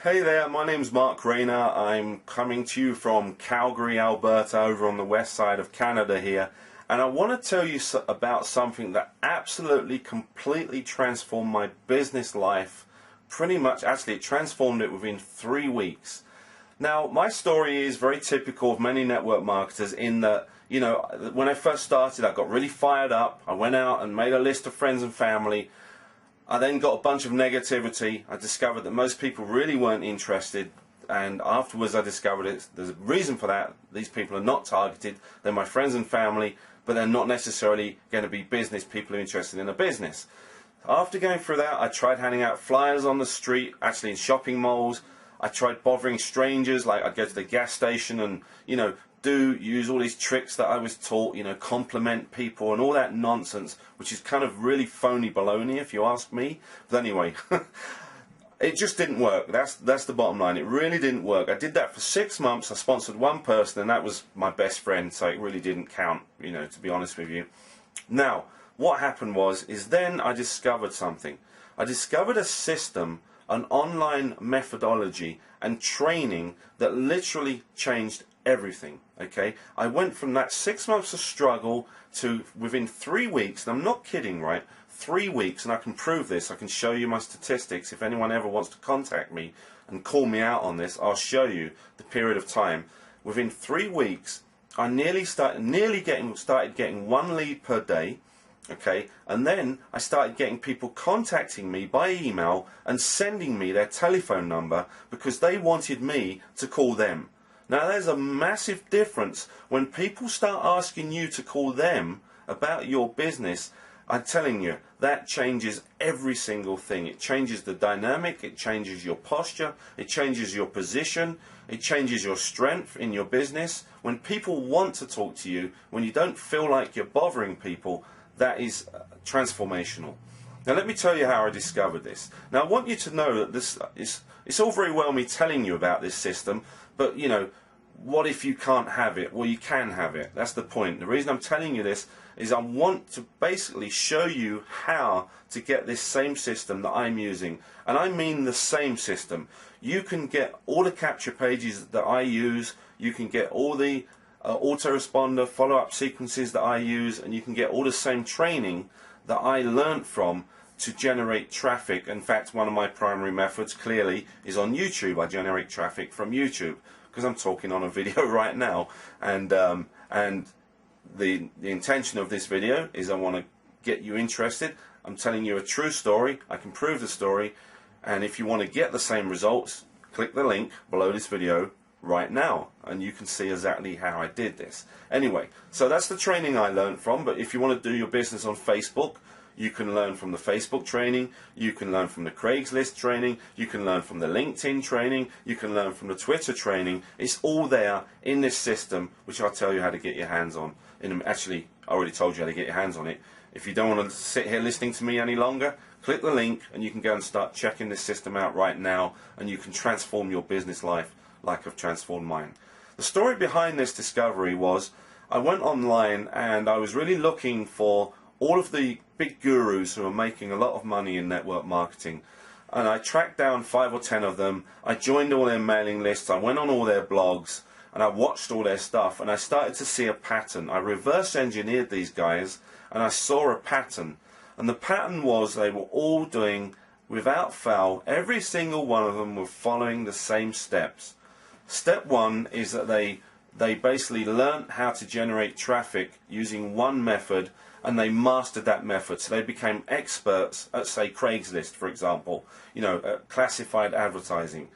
Hey there, my name's Mark Rayner. I'm coming to you from Calgary, Alberta, over on the west side of Canada here. And I want to tell you about something that absolutely, completely transformed my business life. Pretty much, actually, it transformed it within 3 weeks. Now, my story is very typical of many network marketers in that, you know, when I first started, I got really fired up. I went out and made a list of friends and family. I then got a bunch of negativity. I discovered that most people really weren't interested, and afterwards I discovered there's a reason for that. These people are not targeted. They're my friends and family, but they're not necessarily going to be business people who are interested in a business. After going through that, I tried handing out flyers on the street, actually in shopping malls. I tried bothering strangers, like I'd go to the gas station and, you know, use all these tricks that I was taught, you know, compliment people and all that nonsense, which is kind of really phony baloney if you ask me. But anyway, it just didn't work. That's the bottom line. It really didn't work. I did that for 6 months. I sponsored one person, and that was my best friend, so it really didn't count, you know, to be honest with you. Now, what happened is then I discovered something. I discovered a system, an online methodology and training that literally changed everything. Okay, I went from that 6 months of struggle to within 3 weeks, and I'm not kidding, right? 3 weeks, and I can prove this. I can show you my statistics. If anyone ever wants to contact me and call me out on this, I'll show you the period of time. Within 3 weeks, I started getting 1 lead per day. Okay, and then I started getting people contacting me by email and sending me their telephone number because they wanted me to call them. Now, there's a massive difference when people start asking you to call them about your business. I'm telling you, that changes every single thing. It changes the dynamic, it changes your posture, it changes your position, it changes your strength in your business. When people want to talk to you, when you don't feel like you're bothering people, that is transformational. Now, let me tell you how I discovered this. Now, I want you to know that it's all very well me telling you about this system, but, you know, what if you can't have it? Well, you can have it. That's the point. The reason I'm telling you this is I want to basically show you how to get this same system that I'm using. And I mean the same system. You can get all the capture pages that I use. You can get all the autoresponder follow-up sequences that I use, and you can get all the same training that I learned from to generate traffic. In fact, one of my primary methods clearly is on YouTube. I generate traffic from YouTube because I'm talking on a video right now, and the intention of this video is I want to get you interested. I'm telling you a true story. I can prove the story, and if you want to get the same results, click the link below this video right now and you can see exactly how I did this. Anyway, so that's the training I learned from. But if you want to do your business on Facebook, you can learn from the Facebook training, you can learn from the Craigslist training, you can learn from the LinkedIn training, you can learn from the Twitter training. It's all there in this system, which I'll tell you how to get your hands on. Actually, I already told you how to get your hands on it. If you don't want to sit here listening to me any longer, click the link and you can go and start checking this system out right now, and you can transform your business life like I've transformed mine. The story behind this discovery was I went online and I was really looking for all of the big gurus who are making a lot of money in network marketing, and I tracked down 5 or 10 of them. I joined all their mailing lists, I went on all their blogs, and I watched all their stuff, and I started to see a pattern. I reverse engineered these guys and I saw a pattern, and the pattern was they were all doing, without fail, every single one of them were following the same steps. Step 1 is that they basically learned how to generate traffic using one method, and they mastered that method. So they became experts at, say, Craigslist, for example, you know, at classified advertising.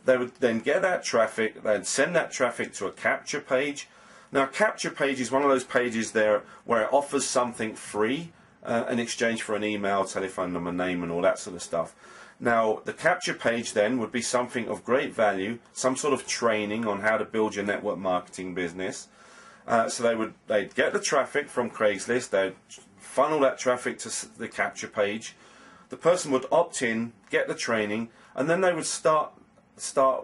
They would then get that traffic, they'd send that traffic to a capture page. Now, a capture page is one of those pages there where it offers something free in exchange for an email, telephone number, name, and all that sort of stuff. Now, the capture page then would be something of great value, some sort of training on how to build your network marketing business. So they'd get the traffic from Craigslist, they'd funnel that traffic to the capture page. The person would opt in, get the training, and then they would start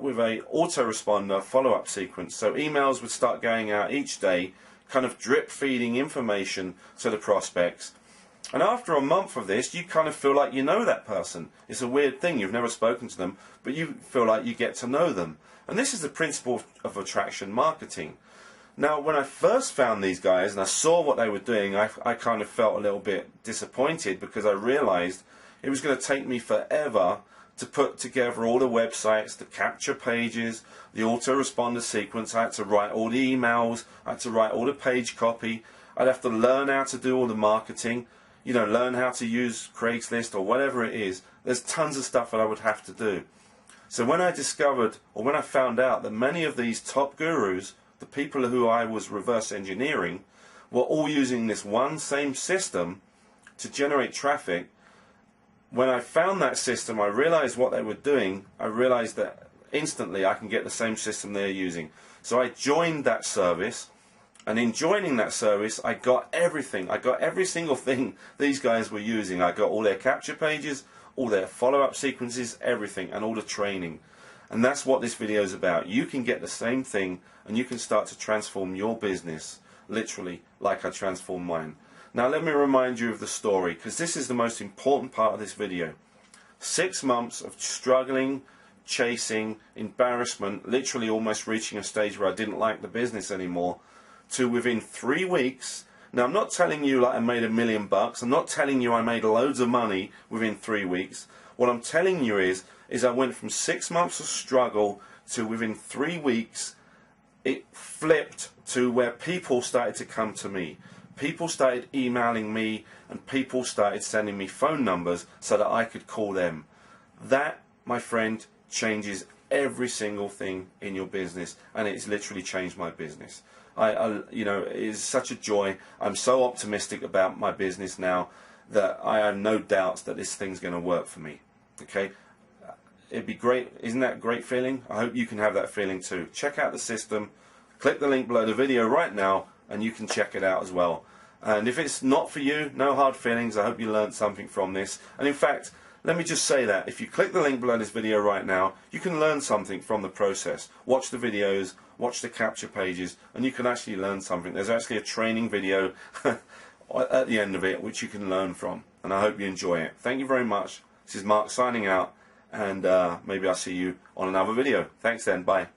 with a autoresponder follow-up sequence. So emails would start going out each day, kind of drip feeding information to the prospects. And after a month of this, you kind of feel like you know that person. It's a weird thing. You've never spoken to them, but you feel like you get to know them. And this is the principle of attraction marketing. Now, when I first found these guys and I saw what they were doing, I kind of felt a little bit disappointed, because I realized it was going to take me forever to put together all the websites, the capture pages, the autoresponder sequence. I had to write all the emails, I had to write all the page copy. I'd have to learn how to do all the marketing, you know, learn how to use Craigslist or whatever it is. There's tons of stuff that I would have to do. So when I discovered, or when I found out that many of these top gurus, the people who I was reverse engineering, were all using this one same system to generate traffic, when I found that system, I realized what they were doing. I realized that instantly I can get the same system they're using. So I joined that service, and in joining that service, I got everything. I got every single thing these guys were using. I got all their capture pages, all their follow-up sequences, everything, and all the training. And that's what this video is about. You can get the same thing, and you can start to transform your business, literally, like I transformed mine. Now let me remind you of the story, because this is the most important part of this video. 6 months of struggling, chasing, embarrassment, literally almost reaching a stage where I didn't like the business anymore, to within 3 weeks. Now I'm not telling you like I made $1 million bucks. I'm not telling you I made loads of money within 3 weeks. What I'm telling you is I went from 6 months of struggle to within 3 weeks, it flipped to where people started to come to me. People started emailing me, and people started sending me phone numbers so that I could call them. That, my friend, changes every single thing in your business, and it's literally changed my business. You know, it is such a joy. I'm so optimistic about my business now that I have no doubts that this thing's going to work for me. Okay, it'd be great. Isn't that a great feeling? I hope you can have that feeling too. Check out the system. Click the link below the video right now, and you can check it out as well. And if it's not for you, no hard feelings. I hope you learned something from this. And in fact, let me just say that if you click the link below this video right now, you can learn something from the process. Watch the videos, watch the capture pages, and you can actually learn something. There's actually a training video at the end of it which you can learn from. And I hope you enjoy it. Thank you very much. This is Mark signing out, and maybe I'll see you on another video. Thanks then. Bye.